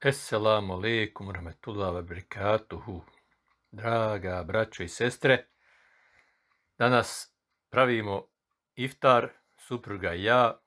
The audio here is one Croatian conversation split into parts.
Esselamu alaikum rahmetullahi wa barakatuhu. Draga braćo i sestre, danas pravimo iftar, supruga i ja,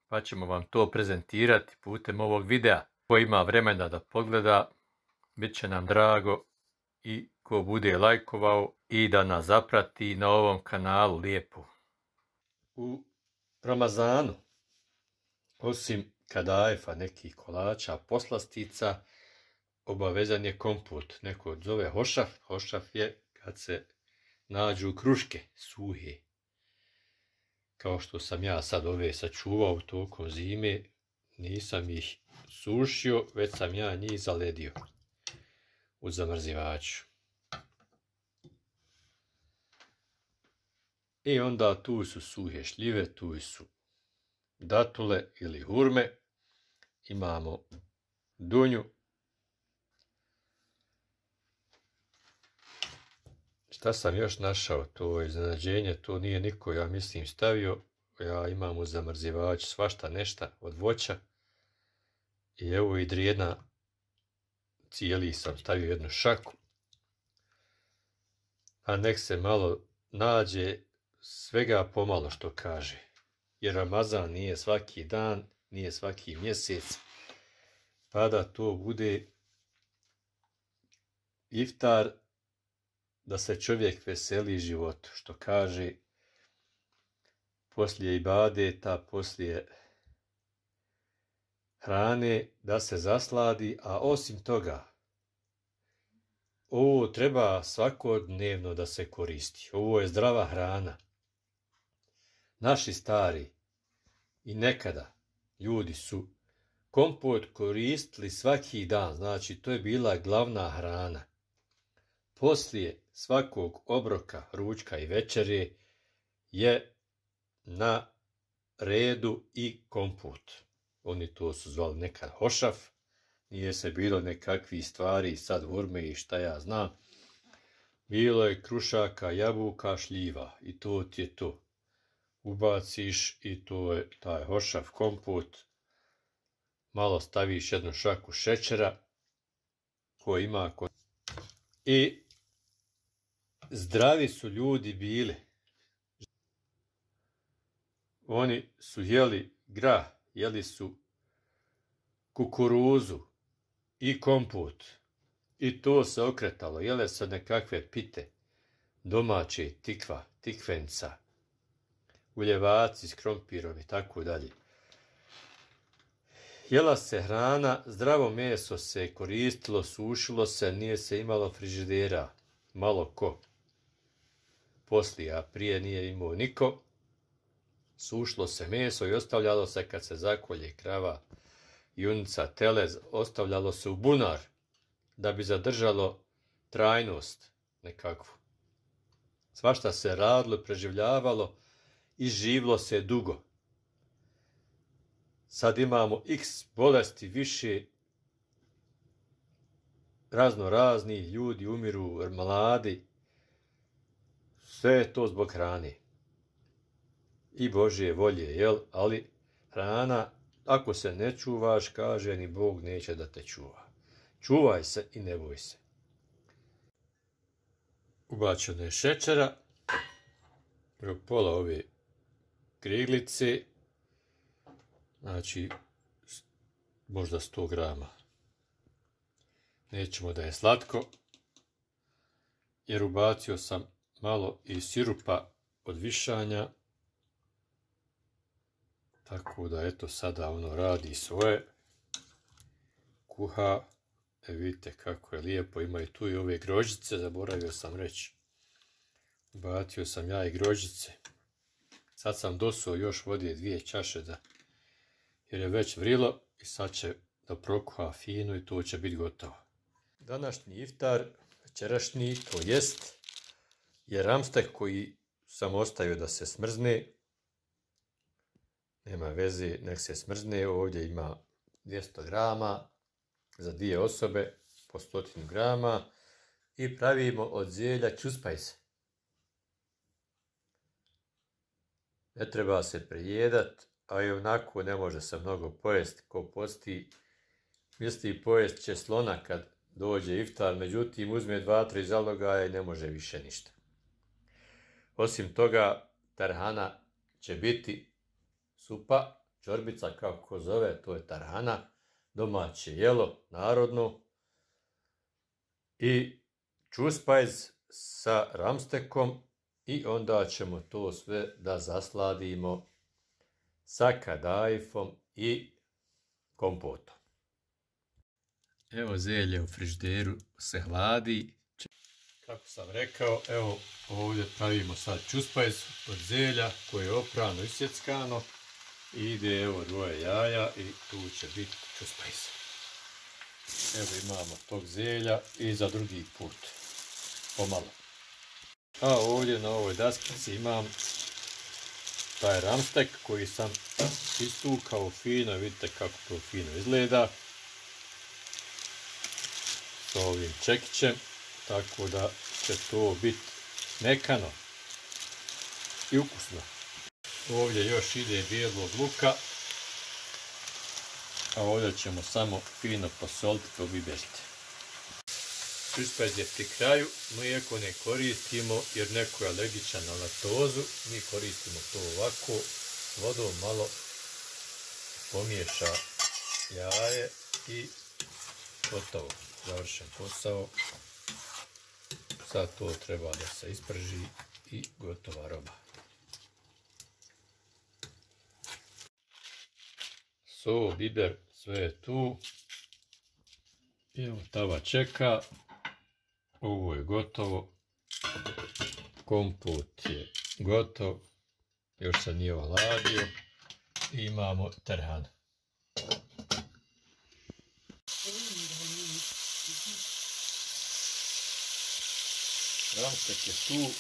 pa ćemo vam to prezentirati putem ovog videa. Ko ima vremena da pogleda, bit će nam drago, i ko bude lajkovao i da nas zaprati na ovom kanalu lijepo. U Ramazanu, osim kadajfa, nekih kolača, poslastica, obavezan je kompot. Neko zove hošaf. Hošaf je kad se nađu kruške suhe. Kao što sam ja sad ove sačuvao tokom zime, nisam ih sušio, već sam ja njih zaledio u zamrzivaču. I onda tu su suhe šljive, tu su datule ili hurme, imamo dunju. Šta sam još našao, to je iznenađenje, to nije niko, ja mislim, stavio. Ja imam u zamrzivaču svašta nešta od voća. I evo i drijedna, cijeli sam stavio jednu šaku. A nek se malo nađe, svega pomalo, što kaže. Jer Ramazan nije svaki dan, nije svaki mjesec, pa da to bude iftar, da se čovjek veseli životu, što kaže, poslije ibadeta, poslije hrane, da se zasladi, a osim toga, ovo treba svakodnevno da se koristi. Ovo je zdrava hrana. Naši stari i nekada ljudi su kompot koristili svaki dan, znači to je bila glavna hrana. Poslije svakog obroka, ručka i večere je na redu i kompot. Oni to su zvali nekad hošaf, nije se bilo nekakvih stvari, sad hurme i šta ja znam. Bilo je krušaka, jabuka, šljiva i to ti je to. Ubaciš i to je taj hošaf, kompot. Malo staviš jednu šaku šećera koji ima. I zdravi su ljudi bili. Oni su jeli grah, jeli su kukuruzu i kompot. I to se okretalo. Jele se nekakve pite, domaće, tikva, tikvenca, uljevaci s krompirom i tako dalje. Jela se hrana, zdravo meso se koristilo, sušilo se, nije se imalo frižidera. Malo ko. Poslije, a prije nije imao niko. Sušilo se meso i ostavljalo se kad se zakolje krava, junica, telez, ostavljalo se u bunar da bi zadržalo trajnost nekakvu. Svašta se radilo, preživljavalo i živlo se dugo. Sad imamo x bolesti, više razni ljudi umiru, mladi. Sve je to zbog hrane. I Božje volje, jel? Ali hrana, ako se ne čuvaš, kaže, ni Bog neće da te čuva. Čuvaj se i ne boj se. Ubačeno je šećera, pola ove kriglice, znači možda 100 grama. Nećemo da je slatko, jer ubacio sam malo i sirupa od višanja, tako da eto sada ono radi svoje, kuha. Vidite kako je lijepo, ima i tu i ove grožđice, zaboravio sam reći. Ubacio sam ja i grožđice. Sad sam dosuo još vode 2 čaše, jer je već vrilo i sad će da prokuha fino i to će biti gotovo. Današnji iftar, večerašnji, to jest, je ramstek koji sam ostavio da se smrzne. Nema veze, nek se smrzne. Ovdje ima 200 grama za 2 osobe, po 100 grama. I pravimo od zelja čuspajs. Ne treba se prejedat, a i onako ne može se mnogo pojesti. Ko posti misli pojest će slona kad dođe iftar, međutim uzme 2-3 zalogaja i ne može više ništa. Osim toga, tarhana će biti supa, čorbica kako zove, to je tarhana, domaće jelo, narodno, i čuspajz sa ramstekom i onda ćemo to sve da zasladimo sa kadajfom i kompotom. Evo zelje u frižideru se hladi. Kako sam rekao, evo ovdje pravimo sad čuspajz od zelja koje je oprano i isjeckano. Ide evo 2 jaja i tu će biti čuspajz. Evo imamo tog zelja i za drugi put. Pomalo. A ovdje na ovoj daskici imam taj ramstek koji sam istukao fino. Vidite kako to fino izgleda. S ovim čekićem. Tako da će to biti mekano i ukusno. Ovdje još ide bijelog luka. A ovdje ćemo samo fino posoliti, pobiberiti. Čuspajz je pri kraju, mlijeko ne koristimo jer neko je alergičan na laktozu. Mi koristimo to ovako, vodom malo pomiješa jaje i gotovo, završen posao. Sad to treba da se isprži i gotova roba. So, biber, sve je tu. Evo, tava čeka. Ovo je gotovo. Kompot je gotov. Još se nije oladio. I imamo tarhanu. Ramstek je tu.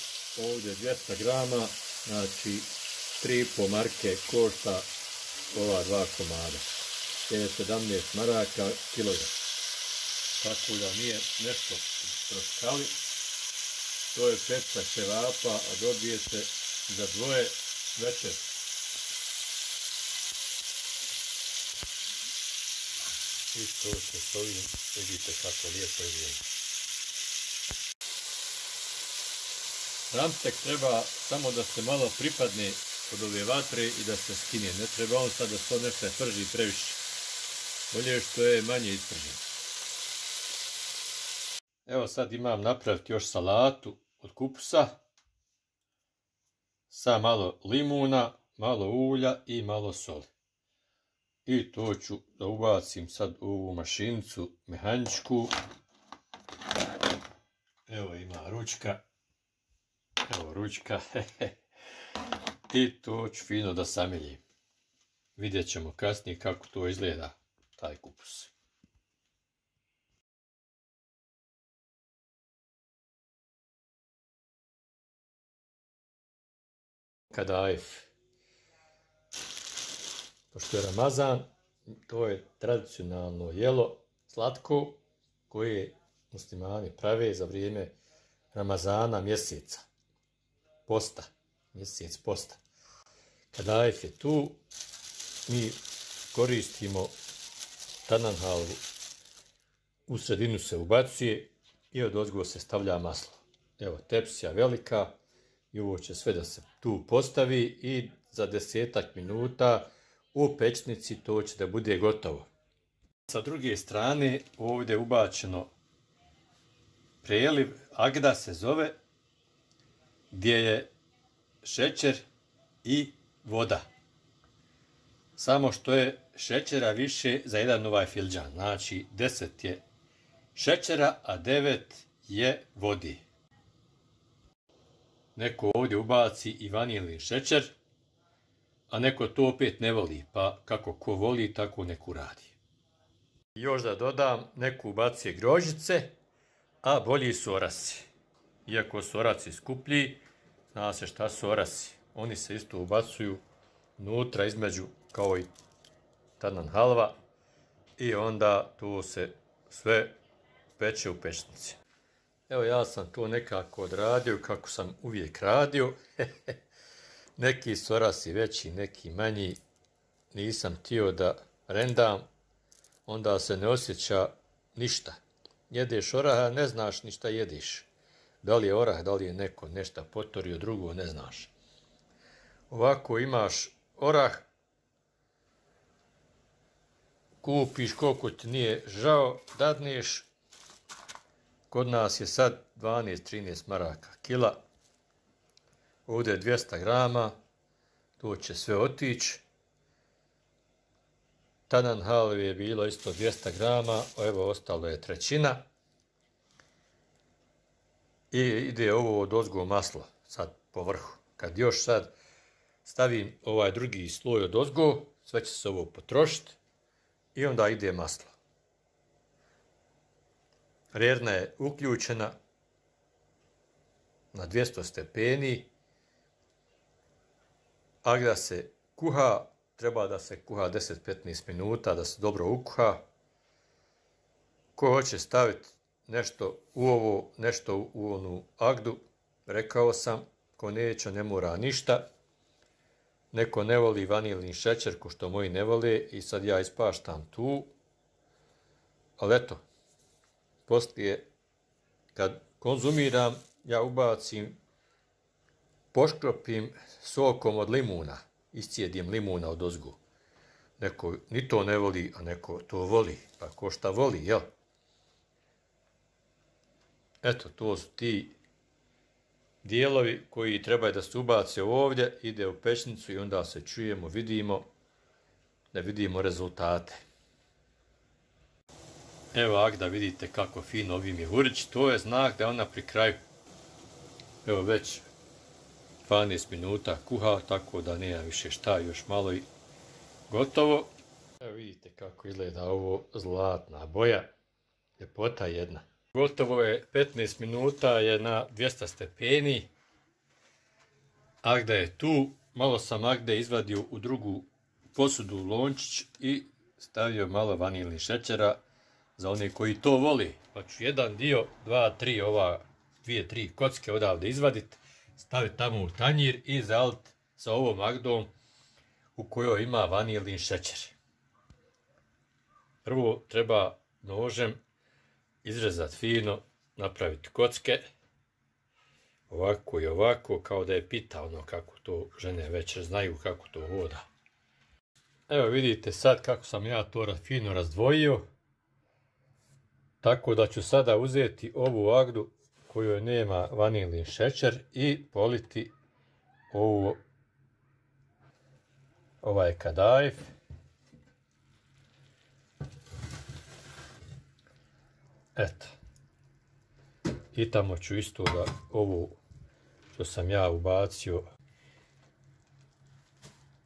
Ovdje 200 grama. Znači 3,5 marke košta ova 2 komada. Je 17 maraka kilogram. Tako da nije nešto troškali. To je peca ćevapa, a dobijete za 2 večer. I to se s ovim, vidite kako lijepo izgleda. Ramstek treba samo da se malo pripadne od ove vatre i da se skine. Ne treba on sad da to nešto prži previše. Bolje što je manje ispržen. Evo sad imam napraviti još salatu od kupusa sa malo limuna, malo ulja i malo soli. I to ću da ubacim sad u ovu mašinicu mehaničku. Evo ima ručka. Evo ručka. I to ću fino da samiljim. Vidjet ćemo kasnije kako to izgleda, taj kupus. Kadajf. Pošto je Ramazan, to je tradicionalno jelo, slatko, koje muslimani prave za vrijeme Ramazana mjeseca. Posta. Mjesec posta. Kadajf je tu. Mi koristimo tanan halvu. U sredinu se ubacuje i odozgo se stavlja maslo. Evo tepsija velika. I ovo će sve da se tu postavi i za 10 minuta u pećnici to će da bude gotovo. Sa druge strane ovdje je ubačeno preliv, agda se zove, gdje je šećer i voda. Samo što je šećera više za jedan ovaj filđan. Znači 10 je šećera, a 9 je vodi. Neko ovdje ubaci i vanilin šećer, a neko to opet ne voli, pa kako ko voli, tako neko radi. Još da dodam, neko ubacuje grožđice, a bolji su orasi. Iako su orasi skuplji, zna se šta su orasi. Oni se isto ubacuju unutra između kao i tanan halva i onda tu se sve peče u pečnici. Evo ja sam to nekako odradio kako sam uvijek radio. Neki sorasi veći, neki manji. Nisam htio da rendam. onda se ne osjeća ništa. Jedeš oraha, ne znaš ni šta jedeš. Da li je orah, da li je neko nešto potorio, drugo ne znaš. Ovako imaš orah, kupiš koliko ti nije žao, dadneš. Kod nas je sad 12-13 maraka kila. Ovdje je 200 grama. To će sve otići. Tanan halve je bilo isto 200 grama. Evo, ostalo je trećina. I ide ovo odozgo maslo sad po vrhu. Kad još sad stavim ovaj drugi sloj odozgo, sve će se ovo potrošiti. I onda ide maslo. Rerna je uključena na 200 stepeni. Agda se kuha, treba da se kuha 10-15 minuta, da se dobro ukuha. Ko hoće staviti nešto u ovo, nešto u onu agdu, rekao sam, ko neće, ne mora ništa. Neko ne voli vanilni šećer, ko što moji ne vole, i sad ja ispaštam tu. Ali eto, poslije, kad konzumiram, ja ubacim, poškropim sokom od limuna, iscijedim limuna od ozgu. Neko ni to ne voli, a neko to voli, pa ko šta voli, jel? Eto, to su ti dijelovi koji trebaju da se ubace ovdje, ide u pećnicu i onda se čujemo, vidimo, da vidimo rezultate. Evo Agda, vidite kako fino ovim je hurić, to je znak da je ona pri kraju. Evo već 12 minuta kuha, tako da nema više šta, još malo i gotovo. Evo vidite kako izgleda ovo, zlatna boja, ljepota jedna. Gotovo je, 15 minuta je na 200 stepeni. Agda je tu, malo sam Agde izvadio u drugu posudu lončić i stavio malo vanilnih šećera za one koji to voli. Pa ću jedan dio, 2-3 kocke odavde izvaditi, staviti tamo u tanjir i zaliti sa ovom Agdom u kojoj ima vanilni šećer. Prvo treba nožem izrezati fino, napraviti kocke, ovako i ovako, kao da je pita, ono kako to žene već znaju kako to hoda. Evo vidite sad kako sam ja to fino razdvojio, tako da ću sada uzeti ovu Agdu kojoj nema vanilni šećer i politi ovaj kadajf. Eto. I tamo ću isto da ovu što sam ja ubacio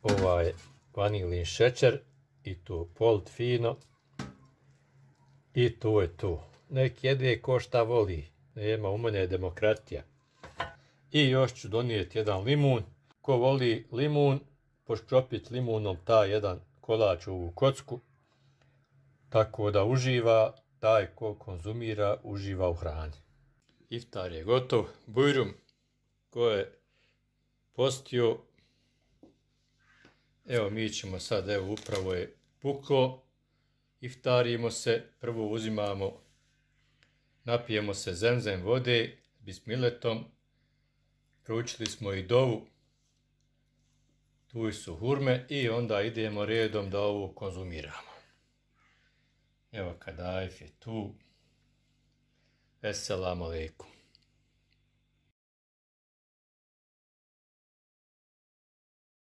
ovaj vanilni šećer i to polit fino. I to je to. Nek jede ko šta voli. Nema, u mene je demokratija. I još ću donijeti jedan limun. Ko voli limun, poškropiti limunom taj jedan kolač u ovu kocku. Tako da uživa, taj ko konzumira, uživa u hrani. Iftar je gotov. Bujrum, ko je postio. Evo mi ćemo sad, evo upravo je puklo. Iftarimo se, prvo uzimamo, napijemo se zemzem vode s bismiletom, proučili smo i dovu, tu su hurme i onda idemo redom da ovo konzumiramo. Evo kadajf je tu. Esselamu alaikum.